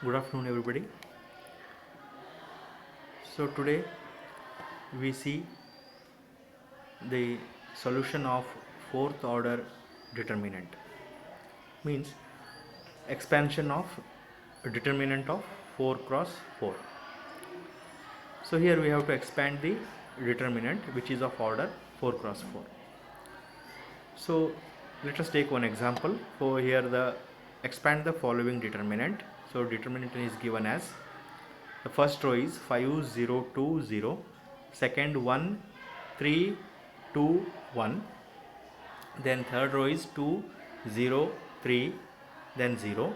Good afternoon, everybody. So today we see the solution of fourth order determinant, means expansion of a determinant of 4 cross 4. So here we have to expand the determinant which is of order 4 cross 4. So let us take one example. For here the expand the following determinant. So determinant is given as, the first row is 5 0 2 0, second 1 3 2 1, then third row is 2 0 3, then 0,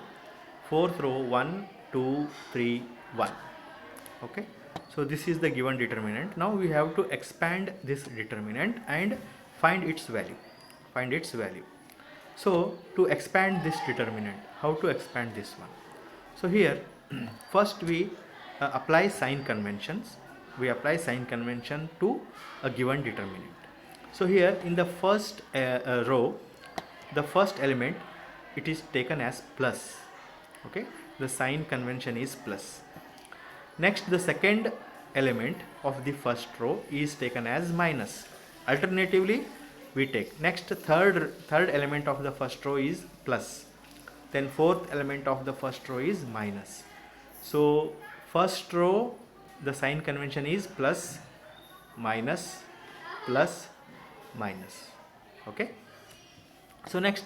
fourth row 1 2 3 1. Okay, so this is the given determinant. Now we have to expand this determinant and find its value. So to expand this determinant, how to expand this one? So here first we apply sign conventions. We apply sign convention to a given determinant. So here in the first row, the first element, it is taken as plus. Okay, the sign convention is plus. Next, the second element of the first row is taken as minus. Alternatively, we take next third element of the first row is plus, then fourth element of the first row is minus. So first row, the sign convention is plus minus plus minus. Okay, so next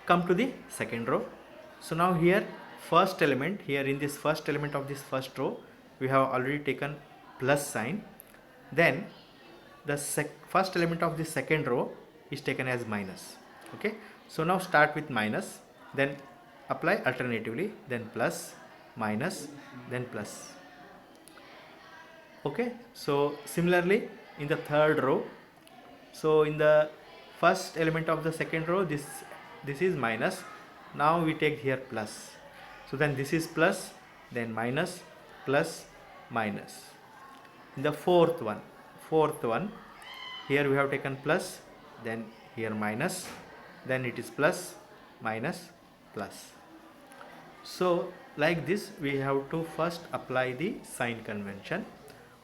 come to the second row. So now here first element, here in this first element of this first row we have already taken plus sign, then the first element of the second row is taken as minus. Okay, so now start with minus, then apply alternatively, then plus minus, then plus. Okay, so similarly in the third row, so in the first element of the second row, this is minus, now we take here plus, so then this is plus, then minus, plus, minus. In the fourth one, here we have taken plus, then here minus, then it is plus, minus, plus. So like this we have to first apply the sign convention.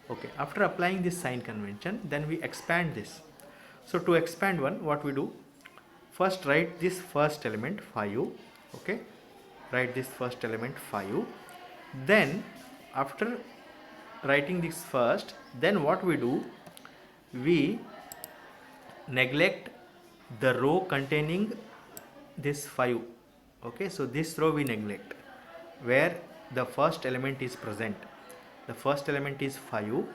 Okay, after applying this sign convention, then we expand this. So to expand one, what we do, first write this first element 5. Okay, write this first element 5, then after writing this first, then what we do, we neglect the row containing this 5. Okay, so this row we neglect where the first element is present. The first element is 5,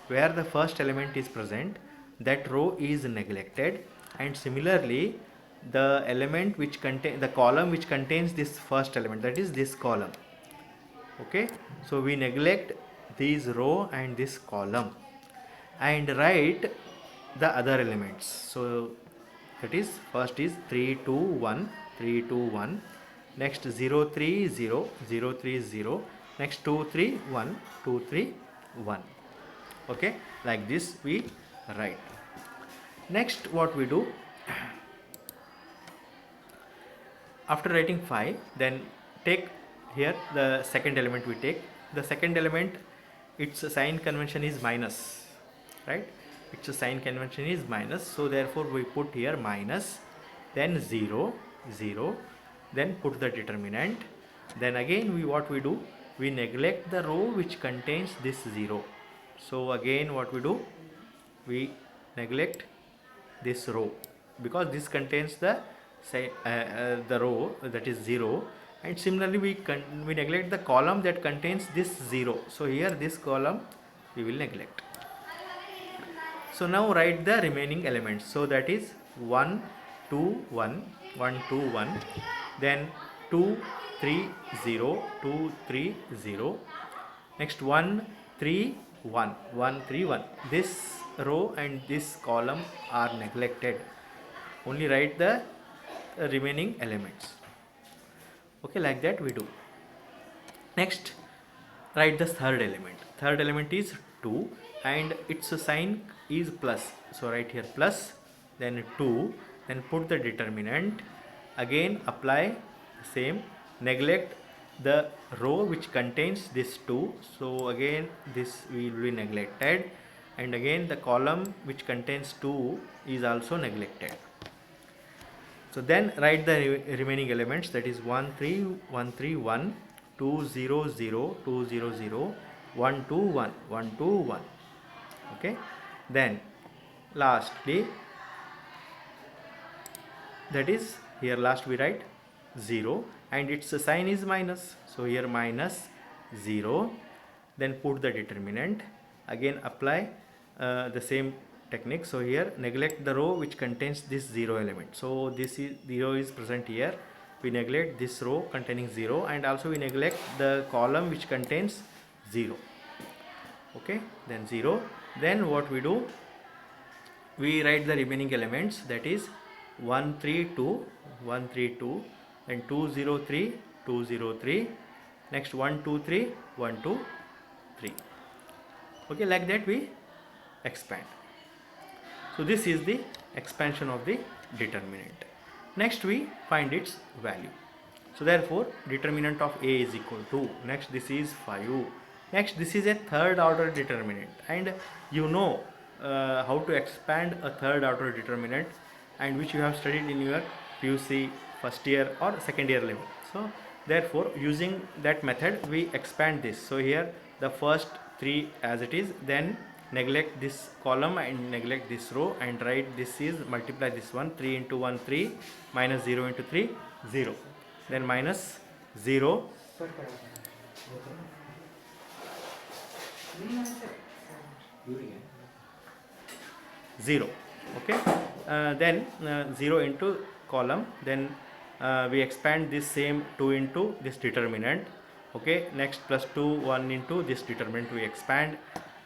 where the first element is present, that row is neglected. And similarly the element which contain the column which contains this first element, that is this column. Okay, so we neglect this row and this column and write the other elements. So that is, first is 3 2 1, 3 2 1, next 0 3 0, 0 3 0, next 2 3 1, 2 3 1. Okay, like this we write. Next what we do, after writing 5, then take here the second element. We take the second element, its sign convention is minus, right? Its sign convention is minus, so therefore we put here minus, then 0 0, then put the determinant, then again what we do, we neglect the row which contains this 0. So again what we do, we neglect this row because this contains the row that is 0, and similarly we neglect the column that contains this 0. So here this column we will neglect. So now write the remaining elements. So that is 1 2 1, 1 2 1, then 2 3 0, 2 3 0, next 1 3 1, 1 3 1. This row and this column are neglected, only write the remaining elements. Okay, like that we do. Next write the third element is 2 and its sign is plus, so write here plus, then 2, then put the determinant, again apply same, neglect the row which contains this 2, so again this will be neglected, and again the column which contains 2 is also neglected. So then write the remaining elements, that is 1 3 1 3 1 2 0 0 2 0 0 1 2 1 1 2 1. Okay, then lastly, that is here last we write 0 and its sign is minus, so here minus 0. Then put the determinant, again apply the same technique. So here neglect the row which contains this 0 element, so this is 0 is present here, we neglect this row containing 0, and also we neglect the column which contains 0. Okay, then 0. Then what we do, we write the remaining elements, that is 1 3 2 1 3 2, then 2 0 3 2 0 3, next 1 2 3 1 2 3. Okay, like that we expand. So this is the expansion of the determinant. Next we find its value. So therefore determinant of A is equal to, next this is 5. Next this is a third order determinant, and you know how to expand a third order determinant, and which you have studied in your PUC first year or second year level. So therefore using that method we expand this. So here the first 3 as it is, then neglect this column and neglect this row, and write this is multiply this one, 3 into 1 3 minus 0 into 3 0, then minus 0 0. Okay, then 0 into column, then we expand this same 2 into this determinant. Okay, next plus 2 1 into this determinant we expand.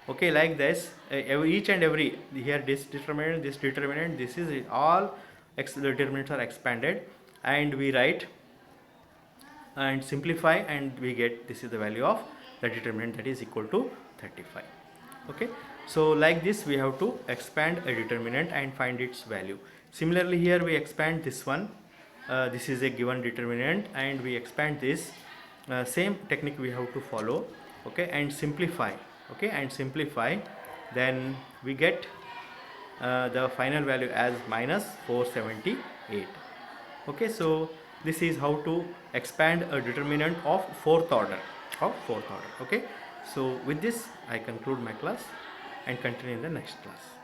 Okay, like this each and every, here this determinant, this is all determinants are expanded, and we write and simplify, and we get this is the value of the determinant, that is equal to 35. Okay, so like this we have to expand a determinant and find its value. Similarly here we expand this one, this is a given determinant, and we expand this, same technique we have to follow. Okay, and simplify. Okay, and simplify, then we get the final value as minus 478. Okay, so this is how to expand a determinant of fourth order. Okay, so with this I conclude my class and continue in the next class.